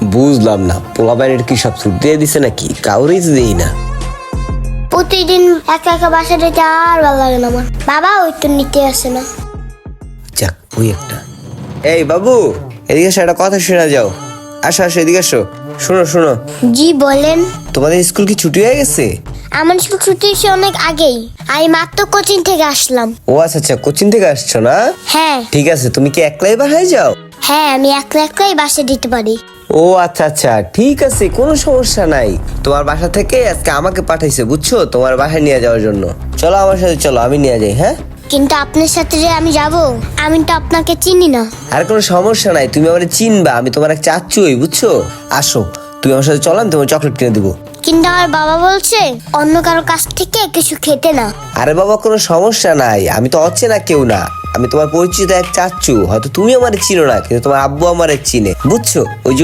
বুঝলাম না, পোলাপাইনের কি সব ছুটি দিয়ে দিছে নাকি? কাউরেই তো দেই না। প্রতিদিন একা একা বাসা যেতে আর ভালো লাগে না আমার। বাবা ওই তো নিতে আসে না। যাক, ওই একটা। এই বাবু, এদিকে এসো, একটা কথা শোনা যাও। আসো আসো, এদিকে এসো। শোনো শোনো, জি বলেন। তোমাদের স্কুল কি ছুটি হয়ে গেছে? আমার স্কুল ছুটি হয়েছে অনেক আগেই। আমি মাত্র কোচিং থেকে আসলাম। ও আচ্ছা আচ্ছা, কোচিং থেকে আসছো না? হ্যাঁ ঠিক আছে, তুমি কি একলাই বাসায় যাও? হ্যাঁ, আমি একলা একলাই বাসা দিতে পারি। ও আচ্ছা আচ্ছা, ঠিক আছে, কোনো সমস্যা নাই। তোমার বাসা থেকে আজকে আমাকে পাঠাইছে, বুঝছো, তোমার বাসায় নিয়ে যাওয়ার জন্য। চলো আমার সাথে, চলো আমি নিয়ে যাই। হ্যাঁ, কিন্তু আপনার সাথে যে আমি যাব, আমি তো আপনাকে চিনি না। আর কোনো সমস্যা নাই, তুমি আমার চিনবা, আমি তোমার এক চাচ্চুই, বুঝছো। আসো, তুমি আমার সাথে চলো, আমি তোমার চকলেট কিনে দিবো। কিন্তু আমার বাবা বলছে অন্য কারো কাছ থেকে কিছু খেতে না। আরে বাবা, কোনো সমস্যা নাই, আমি তো অচেনা কেউ না, আমি তোমার পরিচিত এক চাচ্চু। হয়তো তুমি আমারে চিনো না, কিন্তু তোমার আব্বু আমারে চিনে, বুঝছো। ওই যে